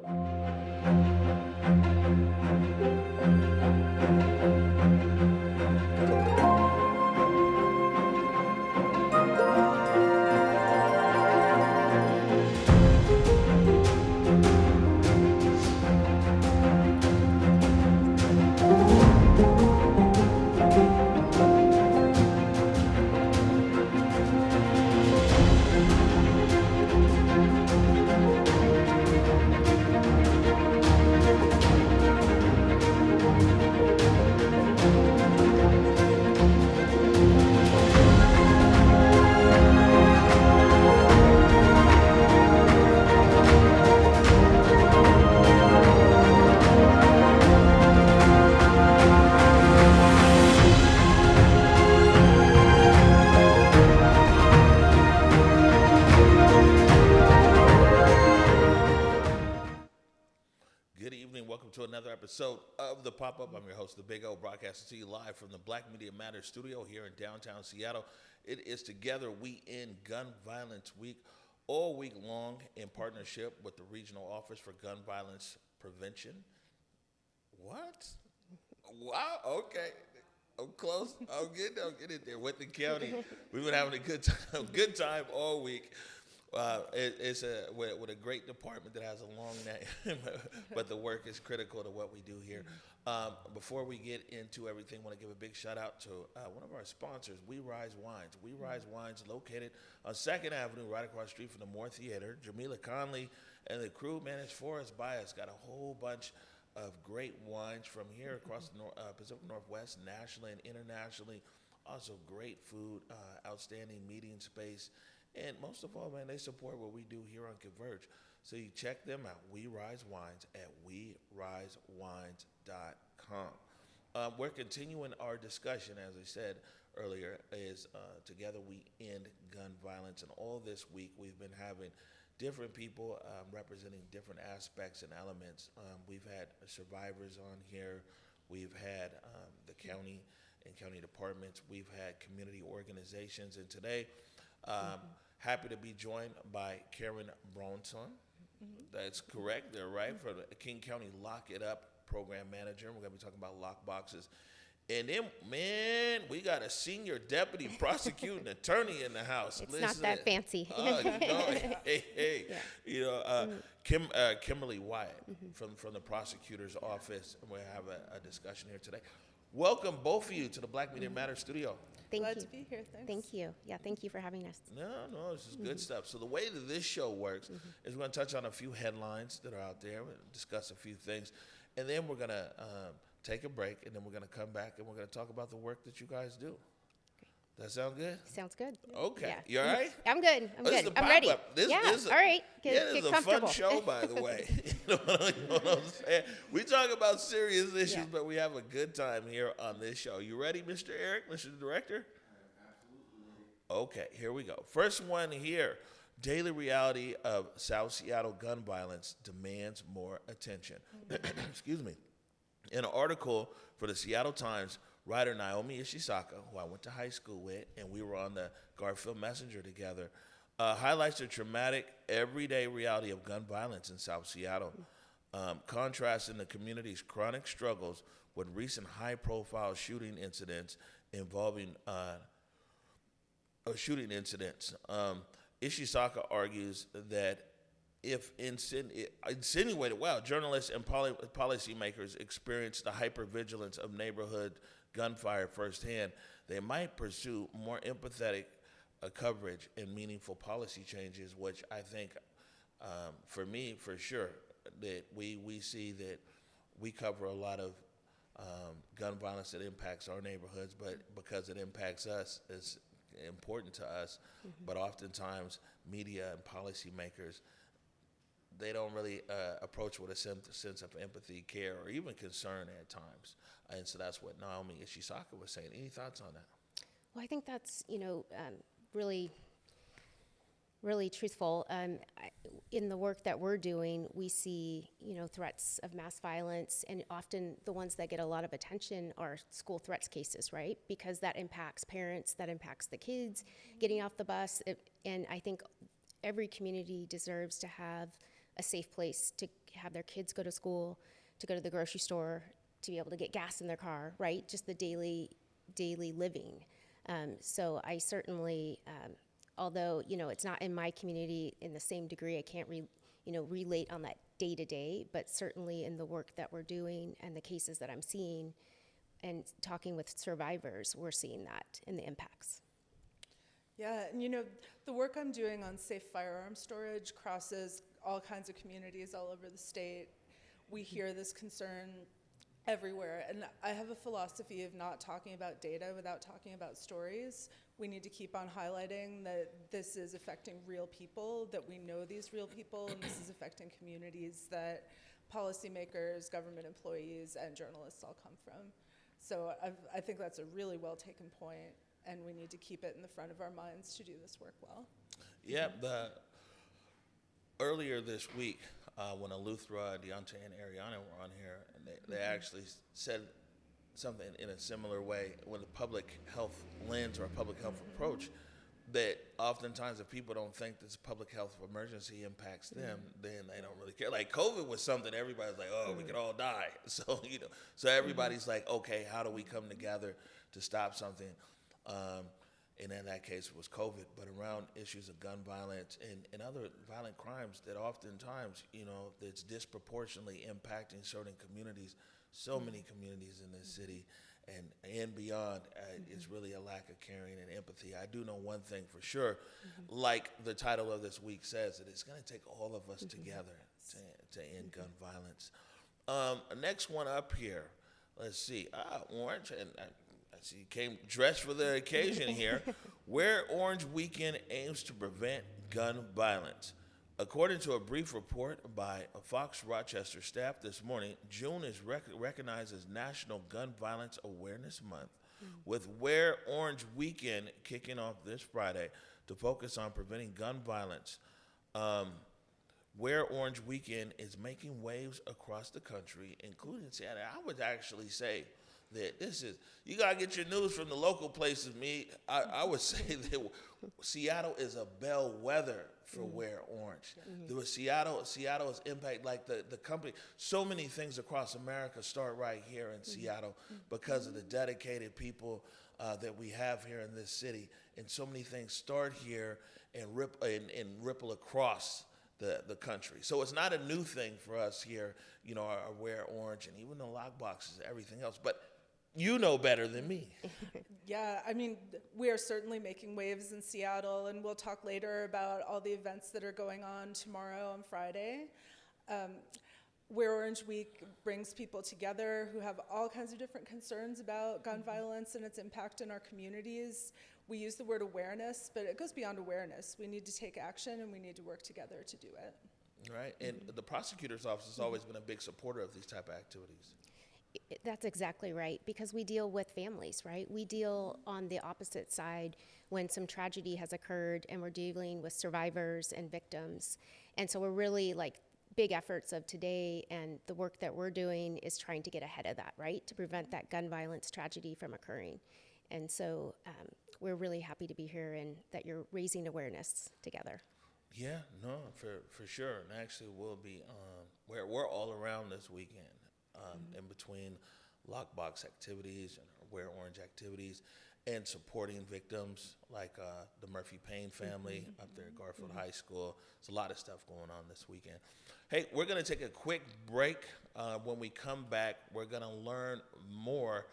Good evening. Welcome to another episode of The Pop-Up. I'm your host, The Big O, broadcasting to you live from the Black Media Matters studio here in downtown Seattle. It is Together We End Gun Violence Week, all week long in partnership with the Regional Office for Gun Violence Prevention. What? Wow, okay. I'm close. I'll get it there. With the county, we've been having a good time all week. It's with a great department that has a long name, but the work is critical to what we do here. Before we get into everything, I want to give a big shout out to one of our sponsors, We Rise Wines. We Rise Wines, located on 2nd Avenue, right across the street from the Moore Theater. Jamila Conley and the crew managed for us by us. Got a whole bunch of great wines from here across the Pacific Northwest, nationally and internationally. Also great food, outstanding meeting space. And most of all, man, they support what we do here on Converge. So you check them out, We Rise Wines, at werisewines.com. We're continuing our discussion, as I said earlier, is Together We End Gun Violence. And all this week, we've been having different people representing different aspects and elements. We've had survivors on here. We've had the county and county departments. We've had community organizations. And today, happy to be joined by Karyn Brownson. That's correct. They're right. For the King County Lock It Up program manager. We're going to be talking about lock boxes. And then, man, we got a senior deputy prosecuting attorney in the house. It's not that fancy. Hey. Yeah. You know, Kimberly Wyatt from the prosecutor's office. And we'll have a discussion here today. Welcome, both of you, to the Black Media Matters studio. Glad to be here. Thanks. Thank you. Yeah, thank you for having us. No, this is good stuff. So the way that this show works is we're going to touch on a few headlines that are out there, we'll discuss a few things, and then we're going to take a break, and then we're going to come back, and we're going to talk about the work that you guys do. That sound good? Sounds good. Okay. Yeah. You all right? I'm good. I'm ready. This all right. This is a fun show, by the way. You know what I'm saying? We talk about serious issues, but we have a good time here on this show. You ready, Mr. Eric, Mr. Director? Absolutely. Okay, here we go. First one here. Daily reality of South Seattle gun violence demands more attention. Excuse me. In an article for the Seattle Times, writer Naomi Ishisaka, who I went to high school with, and we were on the Garfield Messenger together, highlights the traumatic, everyday reality of gun violence in South Seattle, contrasting the community's chronic struggles with recent high-profile shooting incidents involving Ishisaka argues that if insinuated, journalists and policymakers experience the hypervigilance of neighborhood gunfire firsthand, they might pursue more empathetic coverage and meaningful policy changes, which I think, for me, for sure, that we see that we cover a lot of gun violence that impacts our neighborhoods, but because it impacts us, it's important to us. But oftentimes, media and policymakers, they don't really approach with a sense of empathy, care, or even concern at times. And so that's what Naomi Ishisaka was saying. Any thoughts on that? Well, I think that's, really, really truthful. In the work that we're doing, we see, threats of mass violence, and often the ones that get a lot of attention are school threats cases, right? Because that impacts parents, that impacts the kids getting off the bus. And I think every community deserves to have a safe place to have their kids go to school, to go to the grocery store, to be able to get gas in their car, right? Just the daily living. So I certainly, although, it's not in my community in the same degree, I can't relate on that day to day, but certainly in the work that we're doing and the cases that I'm seeing and talking with survivors, we're seeing that in the impacts. Yeah, and the work I'm doing on safe firearm storage crosses all kinds of communities all over the state. We hear this concern everywhere, and I have a philosophy of not talking about data without talking about stories. We need to keep on highlighting that this is affecting real people, that we know these real people, and this is affecting communities that policymakers, government employees, and journalists all come from. So I think that's a really well taken point, and we need to keep it in the front of our minds to do this work well. Yeah, earlier this week, when Eleuthera, Deontay, and Ariana were on here, and they actually said something in a similar way with a public health lens or a public health approach, that oftentimes if people don't think this public health emergency impacts them, then they don't really care. Like COVID was something everybody's like, oh, we could all die. So, so everybody's like, okay, how do we come together to stop something? And in that case, it was COVID, but around issues of gun violence and other violent crimes that oftentimes, that's disproportionately impacting certain communities, so many communities in this city and beyond, is really a lack of caring and empathy. I do know one thing for sure, like the title of this week says, that it's going to take all of us together to end gun violence. Next one up here, let's see, Orange, and I see you came dressed for the occasion here. Where Orange Weekend aims to prevent gun violence. According to a brief report by a Fox Rochester staff this morning, June is recognized as National Gun Violence Awareness Month, with Where Orange Weekend kicking off this Friday to focus on preventing gun violence. Where Orange Weekend is making waves across the country, including Seattle. I would actually say that you got to get your news from the local places. I would say that Seattle is a bellwether for Wear Orange. There was Seattle's impact, like the company, so many things across America start right here in Seattle because of the dedicated people that we have here in this city. And so many things start here and ripple across the country. So it's not a new thing for us here, our Wear Orange and even the lock boxes and everything else. But you know better than me. Yeah, we are certainly making waves in Seattle, and we'll talk later about all the events that are going on tomorrow and Friday. Wear Orange Week brings people together who have all kinds of different concerns about gun violence and its impact in our communities. We use the word awareness, but it goes beyond awareness. We need to take action, and we need to work together to do it. Right, and the prosecutor's office has always been a big supporter of these type of activities. That's exactly right, because we deal with families, right? We deal on the opposite side when some tragedy has occurred, and we're dealing with survivors and victims. And so we're really big efforts of today, and the work that we're doing is trying to get ahead of that, right? To prevent that gun violence tragedy from occurring. And so we're really happy to be here and that you're raising awareness together. Yeah, no, for sure. And actually we'll be, we're all around this weekend. In between lockbox activities and Wear Orange activities and supporting victims like the Murphy Payne family up there at Garfield High School. There's a lot of stuff going on this weekend. Hey, we're going to take a quick break. When we come back, we're going to learn more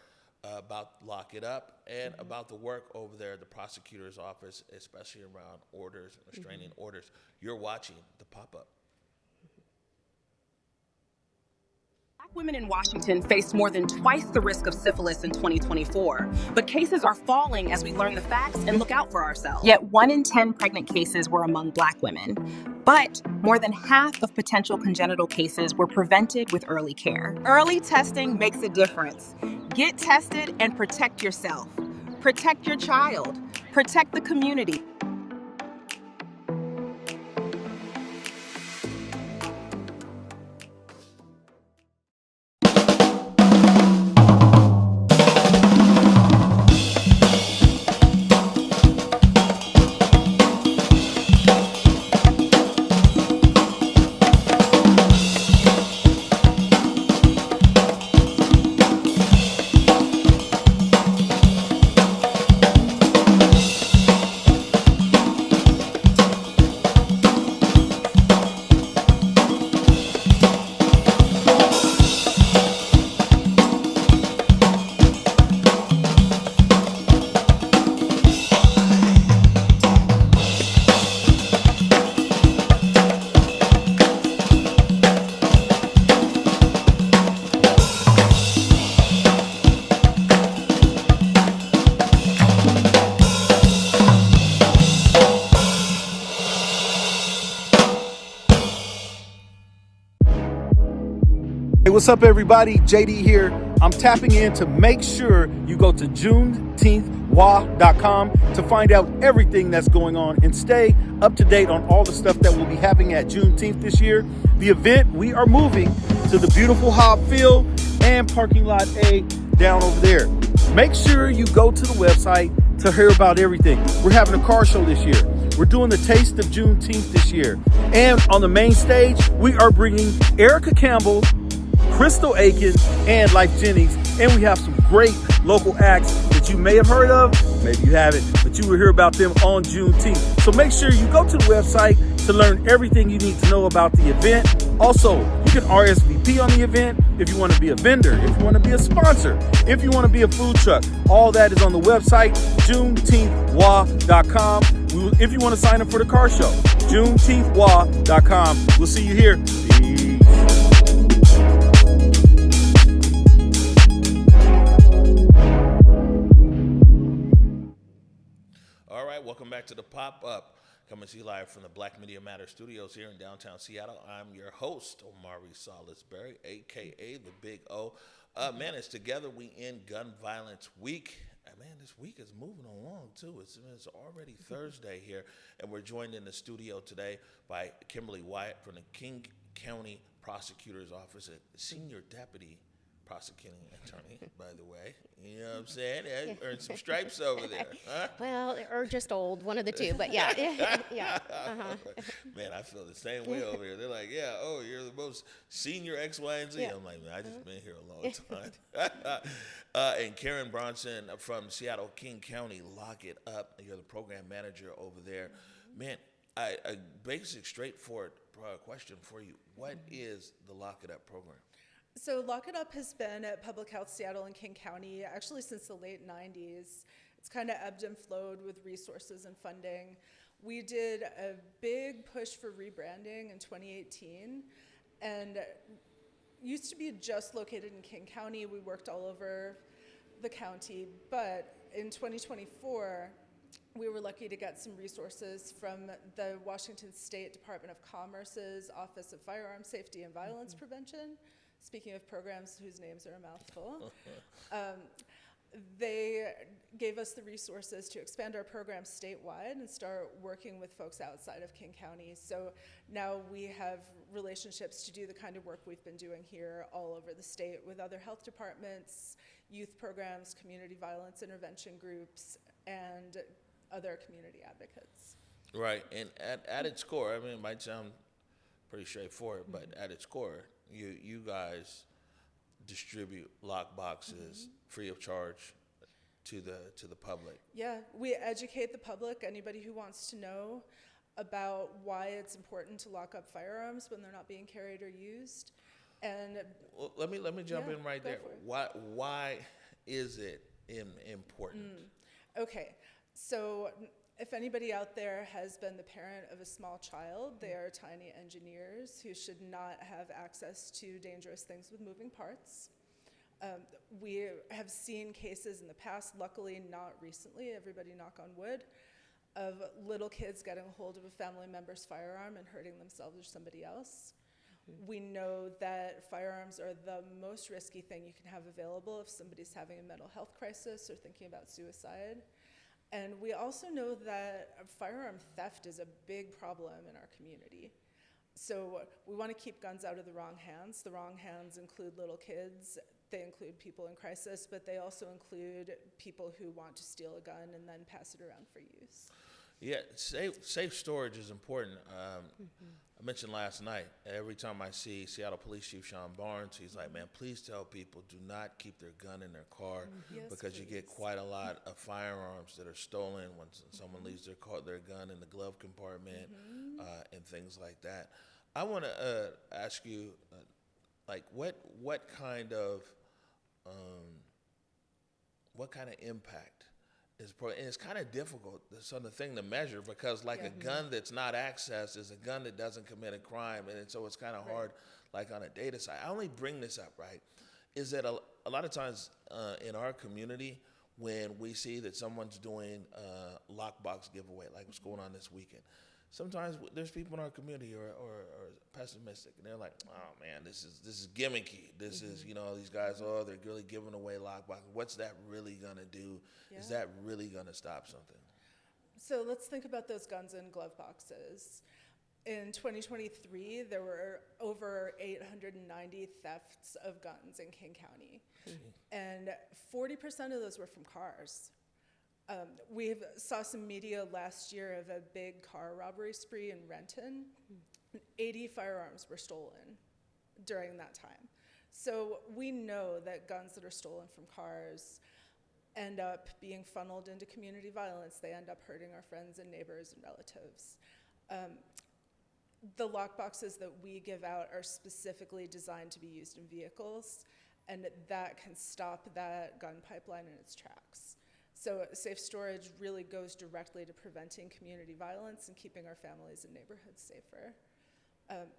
about Lock It Up and about the work over there at the prosecutor's office, especially around orders and restraining orders. You're watching The Pop-Up. Black women in Washington face more than twice the risk of syphilis in 2024, but cases are falling as we learn the facts and look out for ourselves. Yet 1 in 10 pregnant cases were among Black women, but more than half of potential congenital cases were prevented with early care. Early testing makes a difference. Get tested and protect yourself. Protect your child. Protect the community. what's up, everybody? JD here. I'm tapping in to make sure you go to juneteenthwa.com to find out everything that's going on and stay up to date on all the stuff that we'll be having at Juneteenth this year. The event, we are moving to the beautiful Hobb Field and parking lot A down over there. Make sure you go to the website to hear about everything. We're having a car show this year. We're doing the Taste of Juneteenth this year. And on the main stage, we are bringing Erica Campbell, Crystal Aiken, and Life Jennings. And we have some great local acts that you may have heard of, maybe you haven't, but you will hear about them on Juneteenth. So make sure you go to the website to learn everything you need to know about the event. Also, you can RSVP on the event if you want to be a vendor, if you want to be a sponsor, if you want to be a food truck. All that is on the website, juneteenthwa.com. If you want to sign up for the car show, juneteenthwa.com. We'll see you here. Peace. All right, welcome back to the Pop-Up. Coming to you live from the Black Media Matter studios here in downtown Seattle. I'm your host, Omari Salisbury, a.k.a. the Big O. Man, it's Together We End Gun Violence Week. Man, this week is moving along, too. It's already Thursday here, and we're joined in the studio today by Kimberly Wyatt from the King County Prosecutor's Office, a Senior Deputy Prosecuting Attorney, by the way. You know what I'm saying? I earned some stripes over there. Huh? Well, or just old, one of the two, but yeah. Yeah. Uh-huh. Man, I feel the same way over here. They're like, yeah, oh, you're the most senior X, Y, and Z. Yeah. I'm like, man, I just been here a long time. And Karyn Brownson from Seattle King County, Lock It Up. You're the program manager over there. Man, a basic, straightforward question for you. What is the Lock It Up program? So Lock It Up has been at Public Health Seattle and King County actually since the late 90s. It's kind of ebbed and flowed with resources and funding. We did a big push for rebranding in 2018, and used to be just located in King County. We worked all over the county, but in 2024, we were lucky to get some resources from the Washington State Department of Commerce's Office of Firearm Safety and Violence Prevention. Speaking of programs whose names are a mouthful, they gave us the resources to expand our program statewide and start working with folks outside of King County. So now we have relationships to do the kind of work we've been doing here all over the state with other health departments, youth programs, community violence intervention groups, and other community advocates. Right, and at its core, I mean, it might sound pretty straightforward, but at its core, you guys distribute lock boxes free of charge to the public. Yeah, we educate the public, anybody who wants to know about why it's important to lock up firearms when they're not being carried or used. And well, let me jump in right there. For it. Why is it important? Okay, so if anybody out there has been the parent of a small child, they are tiny engineers who should not have access to dangerous things with moving parts. We have seen cases in the past, luckily not recently, everybody knock on wood, of little kids getting a hold of a family member's firearm and hurting themselves or somebody else. We know that firearms are the most risky thing you can have available if somebody's having a mental health crisis or thinking about suicide. And we also know that firearm theft is a big problem in our community. So we want to keep guns out of the wrong hands. The wrong hands include little kids, they include people in crisis, but they also include people who want to steal a gun and then pass it around for use. Yeah, safe storage is important. I mentioned last night, every time I see Seattle Police Chief Sean Barnes, he's like, man, please tell people do not keep their gun in their car because you get quite a lot of firearms that are stolen when someone leaves their gun in the glove compartment and things like that. I want to ask you, like, what kind of impact is and it's kind of difficult, sort of thing to measure because like a gun that's not accessed is a gun that doesn't commit a crime, and so it's kind of hard, like on a data side. I only bring this up, right, is that a lot of times in our community when we see that someone's doing a lockbox giveaway, like what's going on this weekend, sometimes there's people in our community or pessimistic, and they're like, oh man, this is gimmicky. This is, these guys, they're really giving away lockbox. What's that really gonna do? Yeah. Is that really gonna stop something? So let's think about those guns in glove boxes. In 2023, there were over 890 thefts of guns in King County, and 40% of those were from cars. We saw some media last year of a big car robbery spree in Renton. 80 firearms were stolen during that time. So we know that guns that are stolen from cars end up being funneled into community violence. They end up hurting our friends and neighbors and relatives. The lockboxes that we give out are specifically designed to be used in vehicles, and that can stop that gun pipeline in its tracks. So safe storage really goes directly to preventing community violence and keeping our families and neighborhoods safer.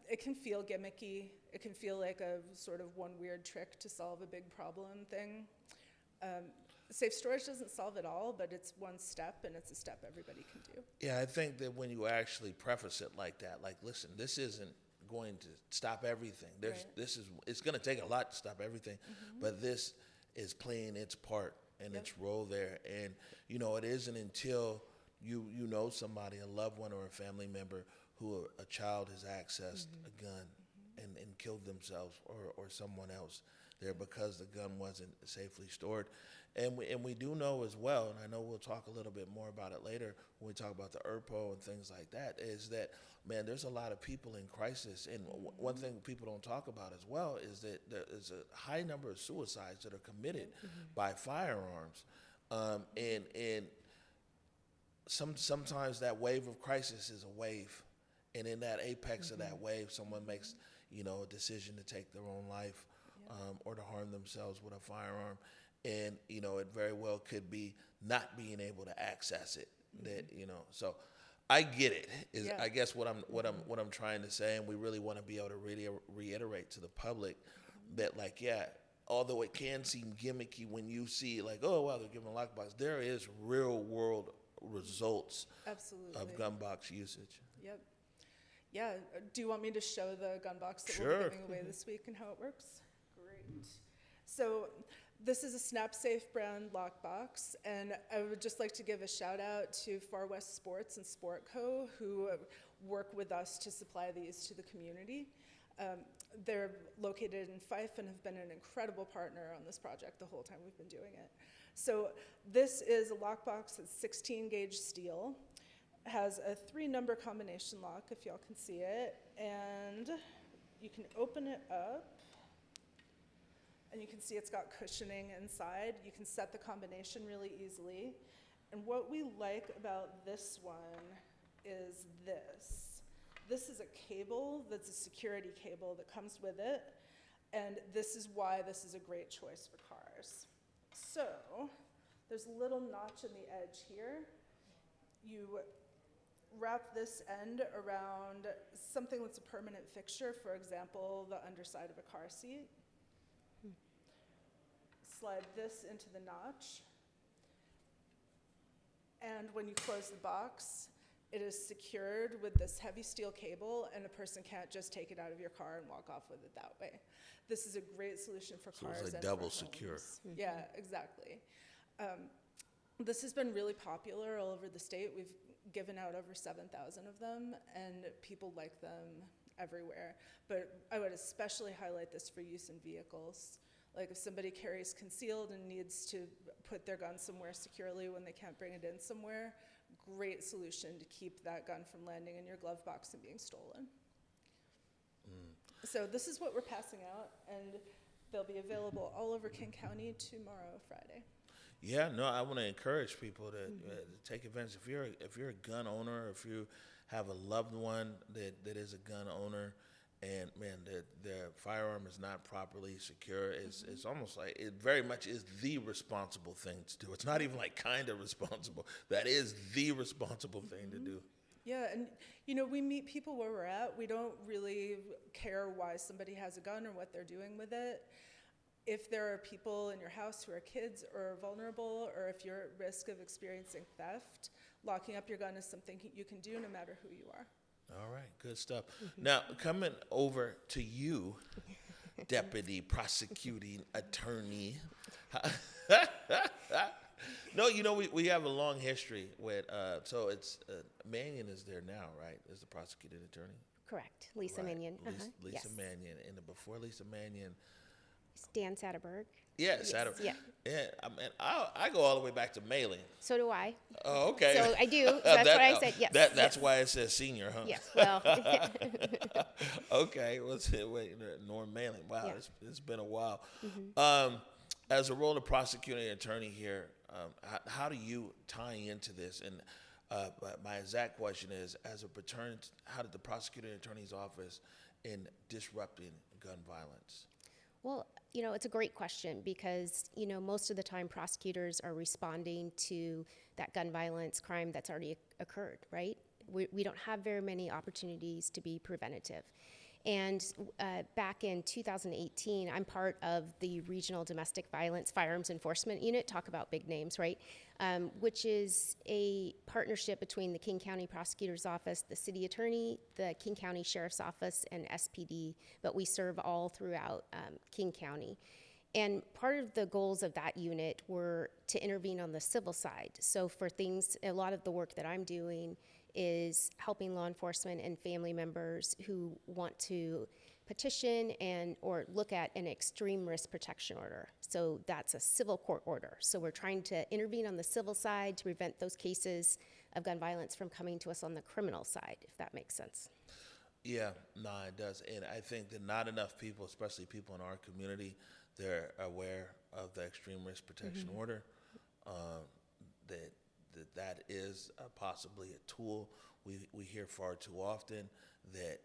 It can feel gimmicky. It can feel like a sort of one weird trick to solve a big problem thing. Safe storage doesn't solve it all, but it's one step, and it's a step everybody can do. Yeah, I think that when you actually preface it like that, like, listen, this isn't going to stop everything. It's going to take a lot to stop everything, but this is playing its part and its role there. And, it isn't until you know somebody, a loved one or a family member, who a child has accessed a gun and killed themselves or someone else there because the gun wasn't safely stored. And we do know as well, and I know we'll talk a little bit more about it later when we talk about the ERPO and things like that, is that, man, there's a lot of people in crisis. And one thing people don't talk about as well is that there is a high number of suicides that are committed by firearms. And sometimes that wave of crisis is a wave. And in that apex of that wave, someone makes, a decision to take their own life or to harm themselves with a firearm. And, it very well could be not being able to access it. That, so I get it. I guess what I'm trying to say, and we really want to be able to really reiterate to the public that, like, although it can seem gimmicky when you see like, oh wow, they're giving lockbox, there is real world results of gun box usage. Yep. Yeah. Do you want me to show the gun box that we'll be giving away this week and how it works? Great. So this is a SnapSafe brand lockbox, and I would just like to give a shout out to Far West Sports and Sportco, who work with us to supply these to the community. They're located in Fife and have been an incredible partner on this project the whole time we've been doing it. So this is a lockbox that's 16 gauge steel, has a 3-number combination lock, if y'all can see it, and you can open it up. And you can see it's got cushioning inside. You can set the combination really easily. And what we like about this one is this. This is a cable that's a security cable that comes with it. And this is why this is a great choice for cars. So there's a little notch in the edge here. You wrap this end around something that's a permanent fixture, for example, the underside of a car seat. Slide this into the notch, and when you close the box, it is secured with this heavy steel cable, and a person can't just take it out of your car and walk off with it that way. This is a great solution for cars. So it's like and double for secure. homes. Yeah, exactly. This has been really popular all over the state. We've given out over 7,000 of them, and people like them everywhere. But I would especially highlight this for use in vehicles. Like if somebody carries concealed and needs to put their gun somewhere securely when they can't bring it in somewhere, great solution to keep that gun from landing in your glove box and being stolen. So this is what we're passing out, and they'll be available all over King County tomorrow, Friday. Yeah, no, I want to encourage people to take advantage. If you're a gun owner, if you have a loved one that is a gun owner, and man, their firearm is not properly secure, it's almost like it very much is the responsible thing to do. It's not even like kind of responsible. That is the responsible thing to do. Yeah, and we meet people where we're at. We don't really care why somebody has a gun or what they're doing with it. If there are people in your house who are kids or vulnerable, or if you're at risk of experiencing theft, locking up your gun is something you can do no matter who you are. All right, good stuff. Now, coming over to you, Deputy Prosecuting Attorney. No, you know, we have a long history with, so it's, Mannion is there now, right, as the Prosecuting Attorney? Correct. Lisa Right. Minion. Lisa Yes. Mannion, and then before Lisa Mannion, Dan Satterberg. yes, Yeah. yeah. I mean, I go all the way back to mailing. So do I. Oh, okay. So I do. So that's what I said. Yes. That's yes. why it says senior, huh? Yes. Well. Okay. What's it? Wait, Norm Mailing. Wow, Yeah. it's been a while. As a role of prosecuting attorney here, how do you tie into this? And but my exact question is, as it pertains, how did the prosecuting attorney's office in disrupting gun violence? Well, you know, it's a great question because, you know, most of the time prosecutors are responding to that gun violence crime that's already occurred, right? We don't have very many opportunities to be preventative. And back in 2018, I'm part of the Regional Domestic Violence Firearms Enforcement Unit, talk about big names, right? Which is a partnership between the King County Prosecutor's Office, the City Attorney, the King County Sheriff's Office, and SPD, but we serve all throughout King County. And part of the goals of that unit were to intervene on the civil side. So for things, a lot of the work that I'm doing is helping law enforcement and family members who want to petition and or look at an extreme risk protection order. So that's a civil court order. So we're trying to intervene on the civil side to prevent those cases of gun violence from coming to us on the criminal side, if that makes sense. Yeah, no, it does. And I think that not enough people, especially people in our community, they're aware of the extreme risk protection order, that is possibly a tool. We hear far too often that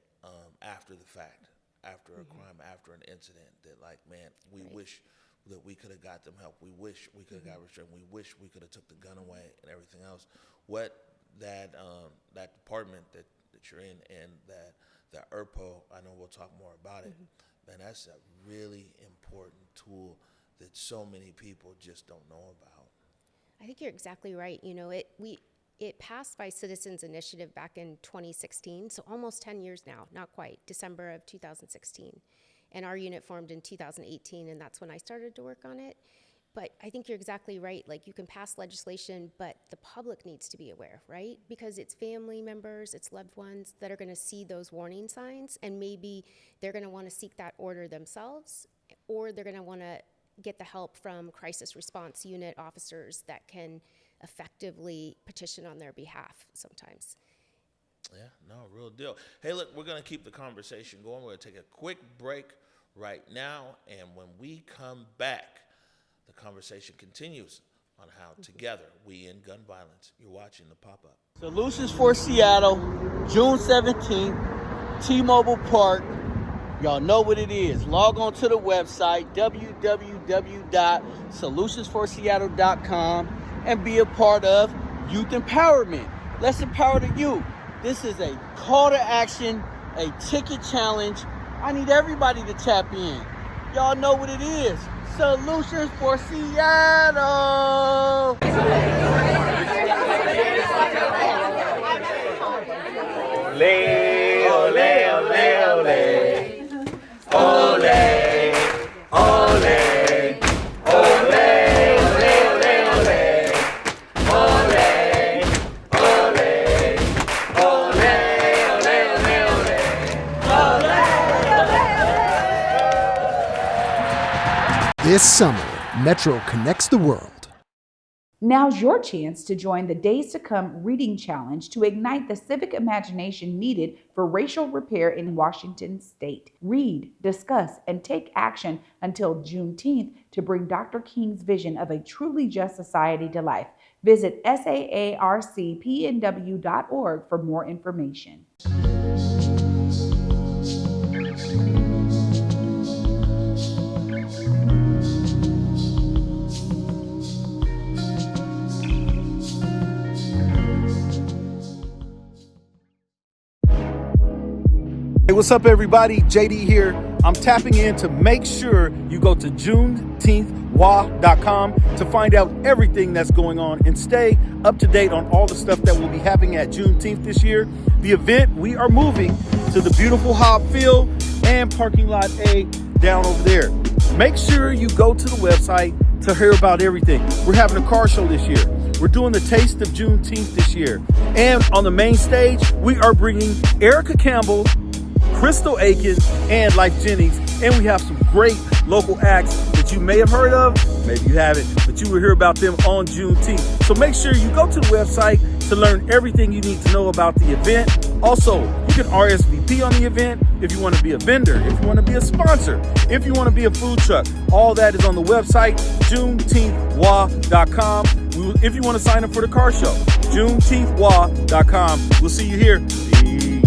after the fact, after a crime, after an incident, that like, man, we wish that we could have got them help. We wish we could have got restrained. We wish we could have took the gun away and everything else. What that department that you're in and that ERPO, I know we'll talk more about it, man, that's a really important tool that so many people just don't know about. I think you're exactly right. You know, it passed by Citizens Initiative back in 2016, so almost 10 years now, not quite, December of 2016. And our unit formed in 2018, and that's when I started to work on it. But I think you're exactly right. Like, you can pass legislation, but the public needs to be aware, right? Because it's family members, it's loved ones that are going to see those warning signs, and maybe they're going to want to seek that order themselves, or they're going to want to get the help from crisis response unit officers that can effectively petition on their behalf sometimes. Yeah, no, real deal. Hey, look, we're going to keep the conversation going. We're going to take a quick break right now, and when we come back, the conversation continues on how together we end gun violence. You're watching the pop-up. Solutions for Seattle, June 17th, T-Mobile Park. Y'all know what it is. Log on to the website, www.solutionsforseattle.com, and be a part of youth empowerment. Let's empower the youth. This is a call to action, a ticket challenge. I need everybody to tap in. Y'all know what it is. Solutions for Seattle. Ole, ole, ole, ole. Ole, ole, ole, ole, ole, ole, ole, ole. This summer, Metro connects the world. Now's your chance to join the Days to Come Reading Challenge to ignite the civic imagination needed for racial repair in Washington state. Read, discuss, and take action until Juneteenth to bring Dr. King's vision of a truly just society to life. Visit saarcpnw.org for more information. Hey, what's up, everybody? JD here. I'm tapping in to make sure you go to Juneteenth juneteenthwa.com to find out everything that's going on and stay up to date on all the stuff that will be happening at Juneteenth this year. The event, we are moving to the beautiful Hobb Field and parking lot A down over there. Make sure you go to the website to hear about everything. We're having a car show this year. We're doing the Taste of Juneteenth this year. And on the main stage, we are bringing Erica Campbell, Crystal Aiken, and Life Jennings. And we have some great local acts that you may have heard of, maybe you haven't, but you will hear about them on Juneteenth. So make sure you go to the website to learn everything you need to know about the event. Also, you can RSVP on the event if you want to be a vendor, if you want to be a sponsor, if you want to be a food truck. All that is on the website, juneteenthwa.com. If you want to sign up for the car show, juneteenthwa.com. We'll see you here. Peace.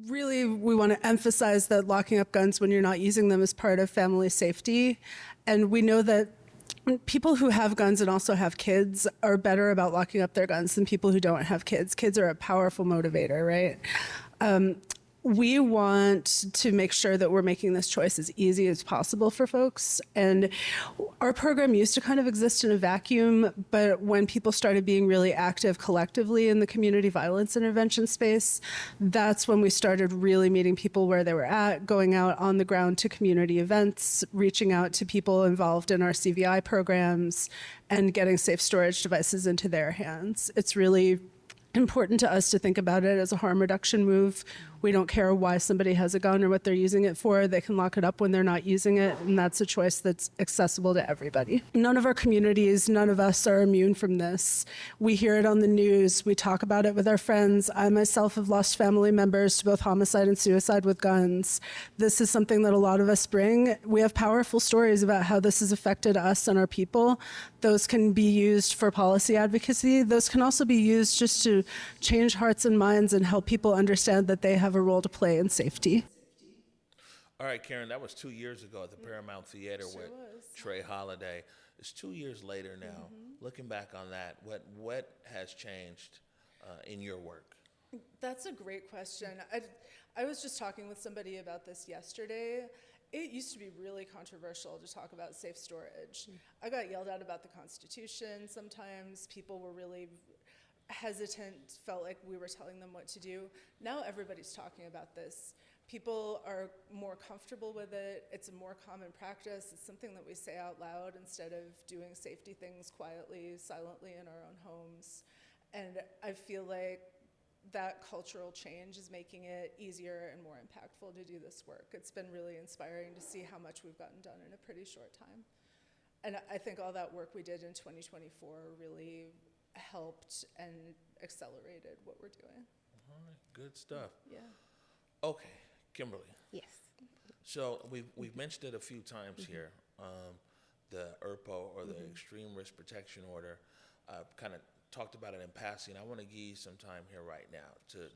Really, we want to emphasize that locking up guns when you're not using them is part of family safety. And we know that people who have guns and also have kids are better about locking up their guns than people who don't have kids. Kids are a powerful motivator, right? We want to make sure that we're making this choice as easy as possible for folks. And our program used to kind of exist in a vacuum, but when people started being really active collectively in the community violence intervention space, that's when we started really meeting people where they were at, going out on the ground to community events, reaching out to people involved in our CVI programs, and getting safe storage devices into their hands. It's really important to us to think about it as a harm reduction move. We don't care why somebody has a gun or what they're using it for. They can lock it up when they're not using it, and that's a choice that's accessible to everybody. None of our communities, none of us are immune from this. We hear it on the news. We talk about it with our friends. I myself have lost family members to both homicide and suicide with guns. This is something that a lot of us bring. We have powerful stories about how this has affected us and our people. Those can be used for policy advocacy. Those can also be used just to change hearts and minds and help people understand that they have a role to play in safety. All right, Karyn, that was 2 years ago at the Paramount Theater with Trey Holiday. It's 2 years later now. Looking back on that, what has changed in your work? That's a great question. I was just talking with somebody about this yesterday. It used to be really controversial to talk about safe storage. I got yelled at about the Constitution sometimes. People were really hesitant, felt like we were telling them what to do. Now everybody's talking about this. People are more comfortable with it. It's a more common practice. It's something that we say out loud instead of doing safety things quietly, silently in our own homes. And I feel like that cultural change is making it easier and more impactful to do this work. It's been really inspiring to see how much we've gotten done in a pretty short time. And I think all that work we did in 2024 really helped and accelerated what we're doing. All right, good stuff. Yeah. Okay, Kimberly. Yes. So we've mentioned it a few times here. The ERPO, or the Extreme Risk Protection Order, kind of talked about it in passing. I want to give you some time here right now to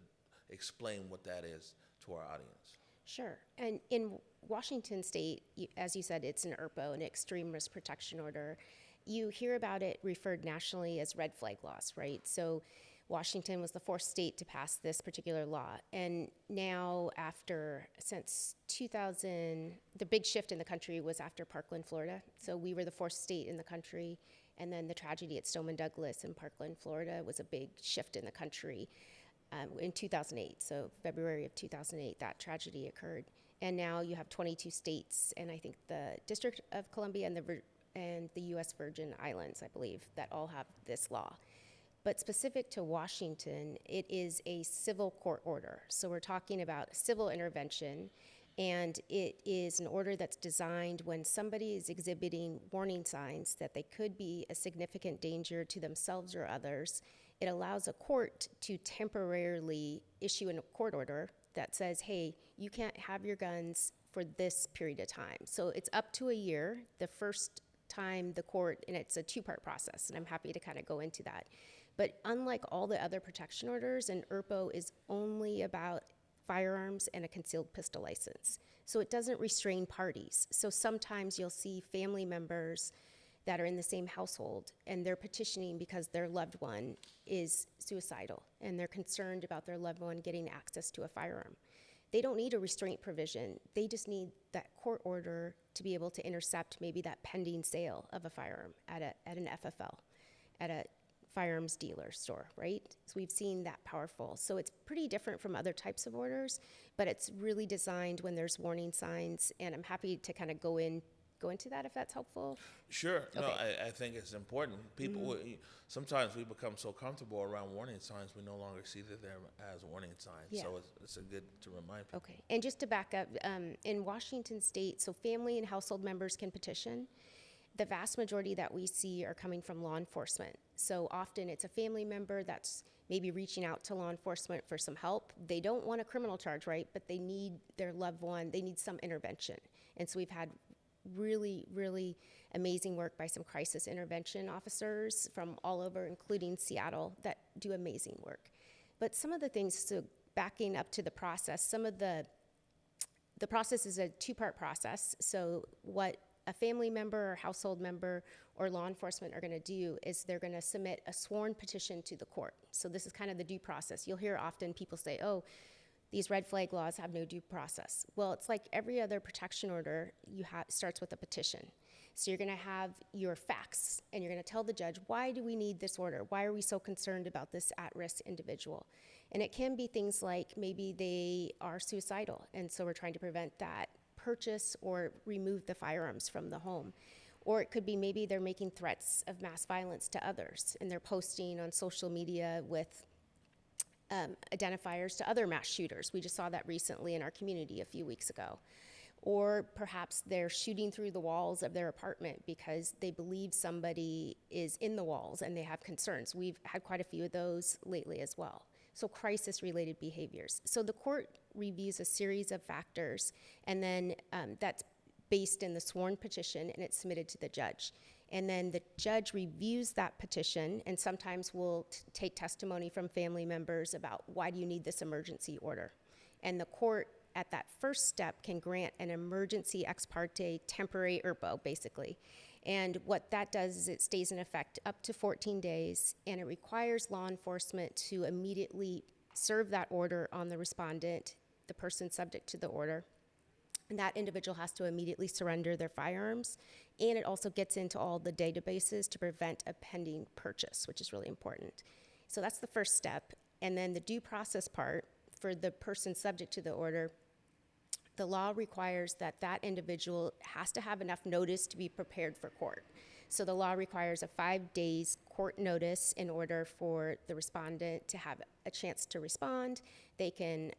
explain what that is to our audience. Sure. And in Washington State, as you said, it's an ERPO, an Extreme Risk Protection Order. You hear about it referred nationally as red flag laws, right? So Washington was the fourth state to pass this particular law. And now since 2000, the big shift in the country was after Parkland, Florida. So we were the fourth state in the country. And then the tragedy at Stoneman Douglas in Parkland, Florida was a big shift in the country in 2008. So February of 2008, that tragedy occurred. And now you have 22 states, and I think the District of Columbia and the U.S. Virgin Islands, I believe, that all have this law. But specific to Washington, it is a civil court order. So we're talking about civil intervention, and it is an order that's designed when somebody is exhibiting warning signs that they could be a significant danger to themselves or others. It allows a court to temporarily issue a court order that says, hey, you can't have your guns for this period of time. So it's up to a year. The first time the court, and it's a two-part process, and I'm happy to kind of go into that. But unlike all the other protection orders, an ERPO is only about firearms and a concealed pistol license. So it doesn't restrain parties. So sometimes you'll see family members that are in the same household, and they're petitioning because their loved one is suicidal, and they're concerned about their loved one getting access to a firearm. They don't need a restraint provision. They just need that court order to be able to intercept maybe that pending sale of a firearm at an FFL, at a firearms dealer store, right? So we've seen that powerful. So it's pretty different from other types of orders, but it's really designed when there's warning signs, and I'm happy to kind of go into that if that's helpful. Sure. No, Okay. I think it's important. People, sometimes we become so comfortable around warning signs, we no longer see that they're as warning signs. Yeah. So it's a good to remind people. Okay, and just to back up, in Washington State, so family and household members can petition. The vast majority that we see are coming from law enforcement. So often it's a family member that's maybe reaching out to law enforcement for some help. They don't want a criminal charge, right? But they need their loved one, they need some intervention. And so we've had really, really amazing work by some crisis intervention officers from all over, including Seattle, that do amazing work. But some of the things, so backing up to the process, some of the process is a two-part process. So what a family member or household member or law enforcement are going to do is they're going to submit a sworn petition to the court. So this is kind of the due process. You'll hear often people say, oh, these red flag laws have no due process. Well, it's like every other protection order, starts with a petition. So you're going to have your facts, and you're going to tell the judge, why do we need this order? Why are we so concerned about this at-risk individual? And it can be things like maybe they are suicidal, and so we're trying to prevent that purchase or remove the firearms from the home. Or it could be maybe they're making threats of mass violence to others, and they're posting on social media with identifiers to other mass shooters. We just saw that recently in our community a few weeks ago. Or perhaps they're shooting through the walls of their apartment because they believe somebody is in the walls and they have concerns. We've had quite a few of those lately as well. So crisis-related behaviors. So the court reviews a series of factors, and then that's based in the sworn petition, and it's submitted to the judge. And then the judge reviews that petition, and sometimes will take testimony from family members about why do you need this emergency order. And the court at that first step can grant an emergency ex parte temporary ERPO, basically. And what that does is it stays in effect up to 14 days, and it requires law enforcement to immediately serve that order on the respondent, the person subject to the order. And that individual has to immediately surrender their firearms. And it also gets into all the databases to prevent a pending purchase, which is really important. So that's the first step. And then the due process part for the person subject to the order, the law requires that that individual has to have enough notice to be prepared for court. So the law requires a 5 days court notice in order for the respondent to have a chance to respond. They can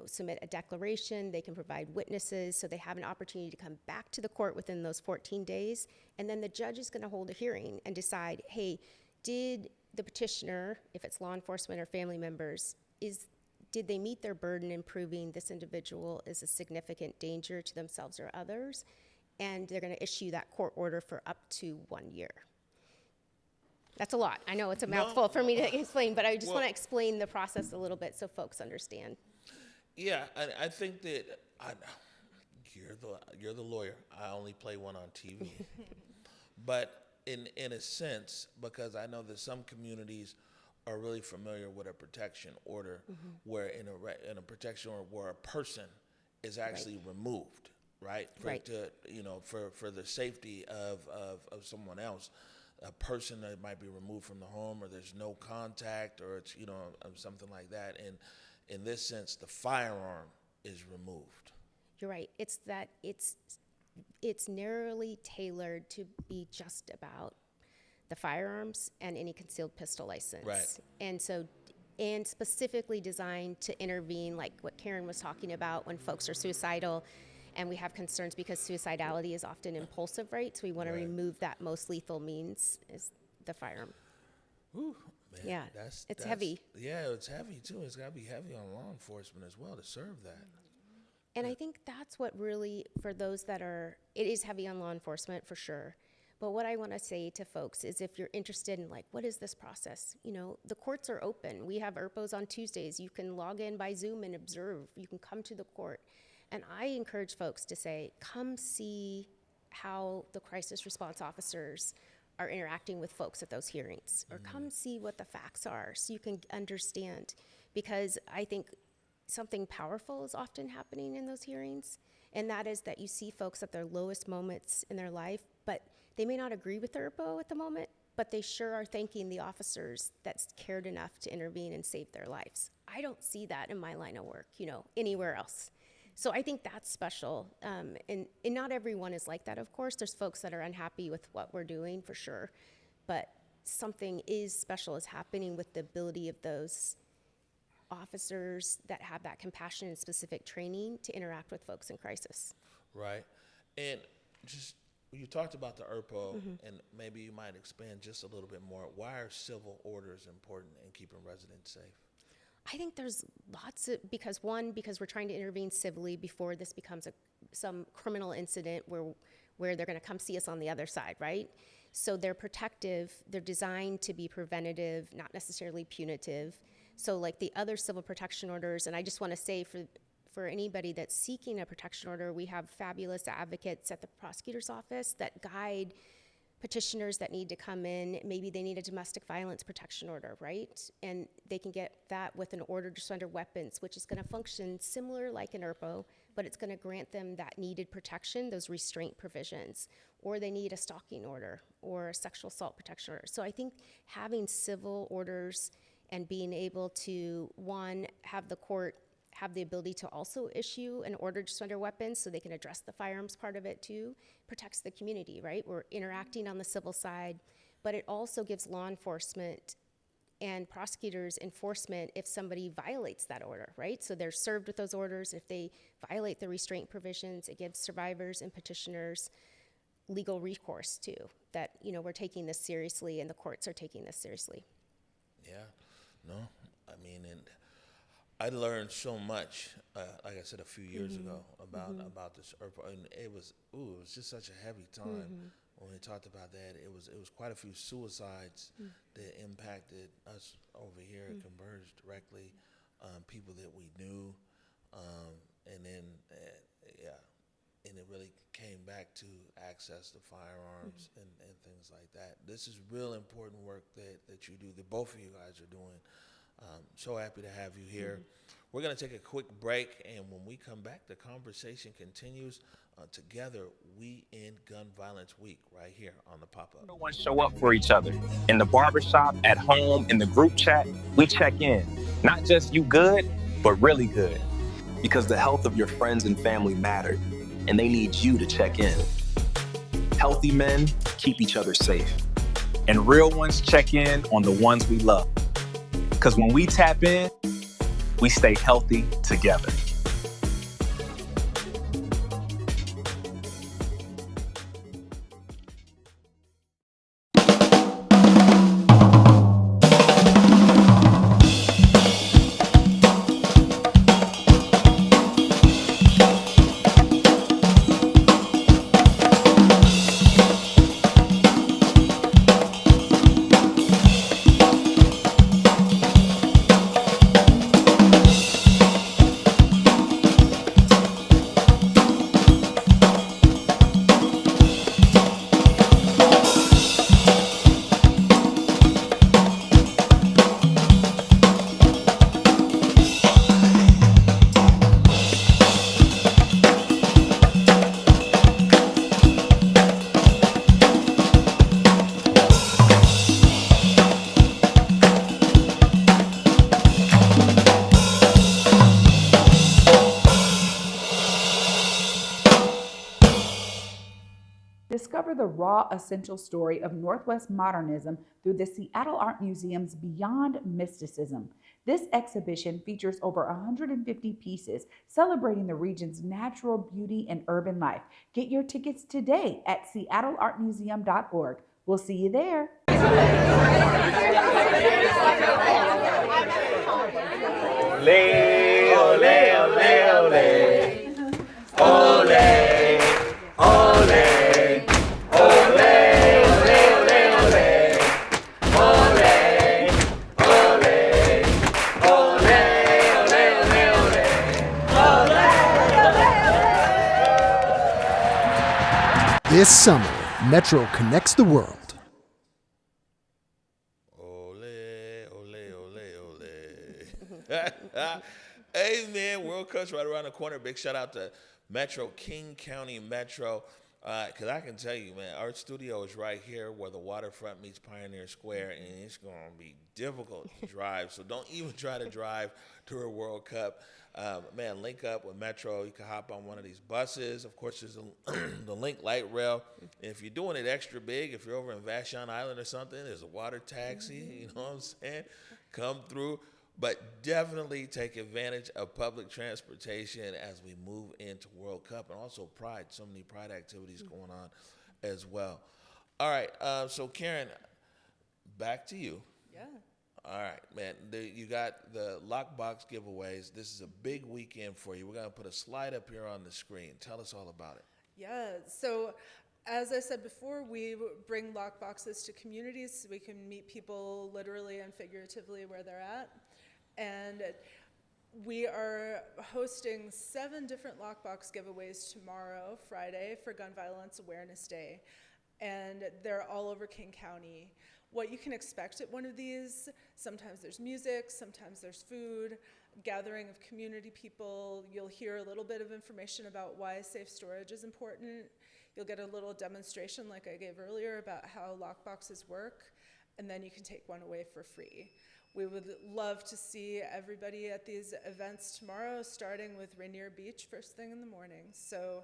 submit a declaration, they can provide witnesses, so they have an opportunity to come back to the court within those 14 days. And then the judge is gonna hold a hearing and decide, hey, did the petitioner, if it's law enforcement or family members, did they meet their burden in proving this individual is a significant danger to themselves or others? And they're gonna issue that court order for up to 1 year. That's a lot. I know it's a mouthful for me to explain, but I just wanna explain the process a little bit so folks understand. Yeah, I think that you're the lawyer. I only play one on TV, but in a sense, because I know that some communities are really familiar with a protection order, where in a protection order where a person is actually removed, right? For the safety of someone else. A person that might be removed from the home, or there's no contact, or it's something like that. And in this sense, the firearm is removed. You're right. It's narrowly tailored to be just about the firearms and any concealed pistol license. Right. And specifically designed to intervene, like what Karyn was talking about, when folks are suicidal and we have concerns because suicidality is often impulsive, right? So we want to remove that most lethal means is the firearm. Ooh, man, Yeah, it's heavy. Yeah, it's heavy too. It's got to be heavy on law enforcement as well to serve that. And I think that's what really, for those that it is heavy on law enforcement for sure. But what I want to say to folks is, if you're interested in what is this process? The courts are open. We have ERPOs on Tuesdays. You can log in by Zoom and observe. You can come to the court. And I encourage folks to say, come see how the crisis response officers are interacting with folks at those hearings, or come see what the facts are so you can understand. Because I think something powerful is often happening in those hearings, and that is that you see folks at their lowest moments in their life, but they may not agree with the ERPO at the moment, but they sure are thanking the officers that cared enough to intervene and save their lives. I don't see that in my line of work, anywhere else. So I think that's special. And not everyone is like that, of course. There's folks that are unhappy with what we're doing, for sure. But something special is happening with the ability of those officers that have that compassion and specific training to interact with folks in crisis. Right. And just, you talked about the ERPO, and maybe you might expand just a little bit more. Why are civil orders important in keeping residents safe? I think there's lots of, because we're trying to intervene civilly before this becomes some criminal incident where they're going to come see us on the other side, right? So they're protective, they're designed to be preventative, not necessarily punitive. So like the other civil protection orders, and I just want to say for anybody that's seeking a protection order, we have fabulous advocates at the prosecutor's office that guide petitioners that need to come in. Maybe they need a domestic violence protection order, right? And they can get that with an order to surrender weapons, which is going to function similar like an ERPO, but it's going to grant them that needed protection, those restraint provisions. Or they need a stalking order or a sexual assault protection order. So I think having civil orders and being able to, one, have the court have the ability to also issue an order to surrender weapons so they can address the firearms part of it too, protects the community, right? We're interacting on the civil side, but it also gives law enforcement and prosecutors enforcement if somebody violates that order, right? So they're served with those orders. If they violate the restraint provisions, it gives survivors and petitioners legal recourse too, that, we're taking this seriously and the courts are taking this seriously. Yeah, no, I mean, and I learned so much, like I said, a few years ago about this ERPO, and it was just such a heavy time when we talked about that. It was quite a few suicides that impacted us over here at Converge directly, people that we knew, and then and it really came back to access to firearms and things like that. This is real important work that you do, that both of you guys are doing. So happy to have you here. We're going to take a quick break, and when we come back, the conversation continues. Together, we end Gun Violence Week right here on the Pop-Up. No one show up for each other. In the barbershop, at home, in the group chat, we check in. Not just you good, but really good. Because the health of your friends and family matter, and they need you to check in. Healthy men keep each other safe. And real ones check in on the ones we love. Because when we tap in, we stay healthy together. Discover the raw, essential story of Northwest modernism through the Seattle Art Museum's Beyond Mysticism. This exhibition features over 150 pieces celebrating the region's natural beauty and urban life. Get your tickets today at seattleartmuseum.org. We'll see you there. Ole, ole, ole, ole. Ole, ole. This summer, Metro connects the world. Ole, ole, ole, ole. Hey, man, World Cup's right around the corner. Big shout out to Metro, King County Metro. Because I can tell you, man, our studio is right here where the waterfront meets Pioneer Square, and it's going to be difficult to drive. So don't even try to drive to a World Cup. Man, link up with Metro. You can hop on one of these buses. Of course, there's the Link Light Rail. And if you're doing it extra big, if you're over in Vashon Island or something, there's a water taxi. You know what I'm saying? Come through. But definitely take advantage of public transportation as we move into World Cup, and also Pride. So many Pride activities going on as well. All right, so Karyn, back to you. Yeah. All right, man. You got the lockbox giveaways. This is a big weekend for you. We're going to put a slide up here on the screen. Tell us all about it. Yeah. So, as I said before, we bring lockboxes to communities so we can meet people literally and figuratively where they're at. And we are hosting 7 different lockbox giveaways tomorrow, Friday, for Gun Violence Awareness Day. And they're all over King County. What you can expect at one of these, sometimes there's music, sometimes there's food, gathering of community people. You'll hear a little bit of information about why safe storage is important. You'll get a little demonstration like I gave earlier about how lockboxes work, and then you can take one away for free. We would love to see everybody at these events tomorrow, starting with Rainier Beach first thing in the morning. So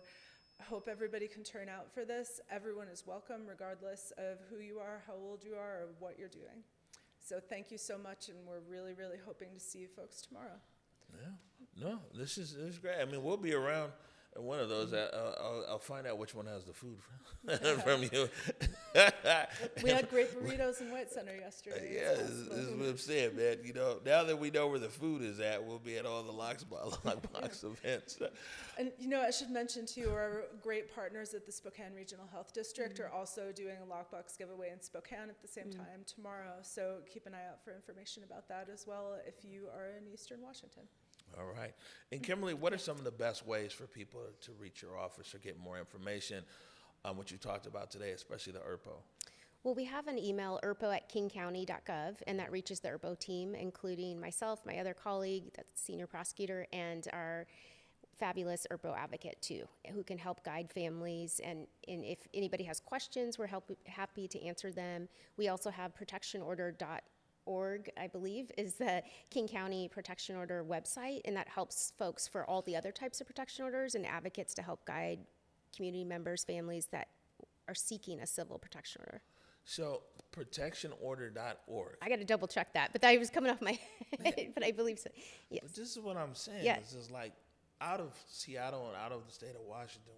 I hope everybody can turn out for this. Everyone is welcome, regardless of who you are, how old you are, or what you're doing. So thank you so much, and we're really, really hoping to see you folks tomorrow. Yeah. No, this is great. I mean, we'll be around at one of those. I'll find out which one has the food from you. We had great burritos in White Center yesterday. Yeah, this is what I'm saying, man. You know, now that we know where the food is at, we'll be at all the lockbox events. And, you know, I should mention, too, our great partners at the Spokane Regional Health District are also doing a lockbox giveaway in Spokane at the same time tomorrow. So keep an eye out for information about that as well if you are in Eastern Washington. All right. And Kimberly, what are some of the best ways for people to reach your office or get more information on what you talked about today, especially the ERPO? Well, we have an email, erpo@kingcounty.gov, and that reaches the ERPO team, including myself, my other colleague, that's senior prosecutor, and our fabulous ERPO advocate, too, who can help guide families. And if anybody has questions, we're happy to answer them. We also have protectionorder.org, I believe, is the King County Protection Order website, and that helps folks for all the other types of protection orders and advocates to help guide community members, families that are seeking a civil protection order. So, protectionorder.org. I got to double check that, but that was coming off my head, but I believe so. Yes. But this is what I'm saying. Yeah. This is like out of Seattle and out of the state of Washington,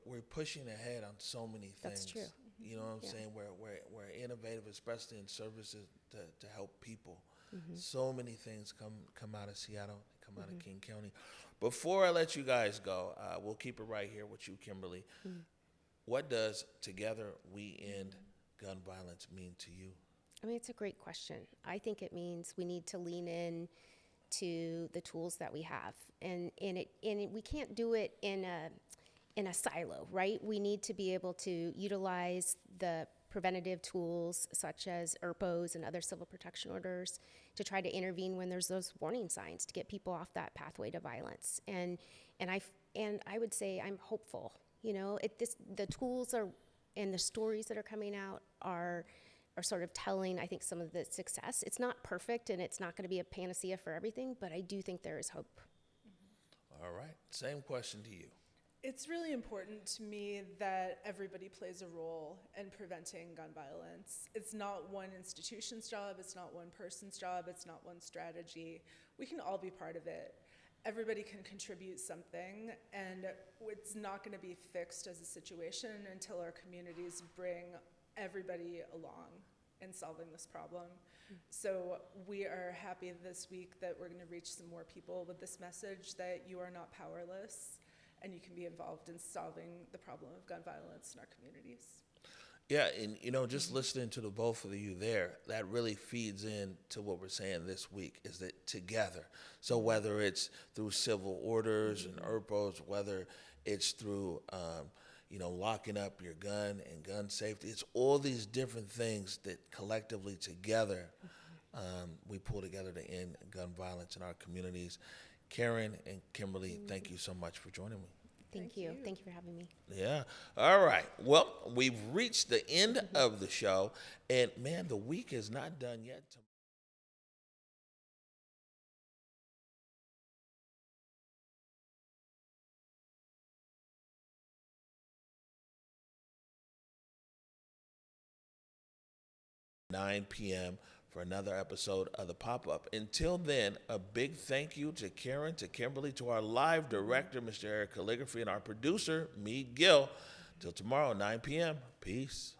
we're pushing ahead on so many things. That's true. You know what I'm saying? We're innovative, especially in services to help people. So many things come out of Seattle, come out of King County. Before I let you guys go, we'll keep it right here with you, Kimberly. What does Together We End Gun Violence mean to you? I mean, it's a great question. I think it means we need to lean in to the tools that we have, and we can't do it in a silo, right? We need to be able to utilize the preventative tools such as ERPOs and other civil protection orders to try to intervene when there's those warning signs to get people off that pathway to violence. And I would say I'm hopeful. You know, the tools are and the stories that are coming out are sort of telling, I think, some of the success. It's not perfect and it's not going to be a panacea for everything, but I do think there is hope. All right. Same question to you. It's really important to me that everybody plays a role in preventing gun violence. It's not one institution's job, it's not one person's job, it's not one strategy. We can all be part of it. Everybody can contribute something, and it's not going to be fixed as a situation until our communities bring everybody along in solving this problem. So we are happy this week that we're going to reach some more people with this message that you are not powerless, and you can be involved in solving the problem of gun violence in our communities. Yeah, and you know, just listening to the both of you there, that really feeds into what we're saying this week, is that together. So whether it's through civil orders and ERPOs, whether It's through, locking up your gun and gun safety. It's all these different things that collectively together we pull together to end gun violence in our communities. Karyn and Kimberly, thank you so much for joining me. Thank you. Thank you for having me. Yeah. All right. Well, we've reached the end of the show, and man, the week is not done yet. 9 p.m. for another episode of the Pop-Up. Until then, a big thank you to Karyn, to Kimberly, to our live director, Mr. Eric Calligraphy, and our producer, Meade Gill. Till tomorrow, 9 p.m. Peace.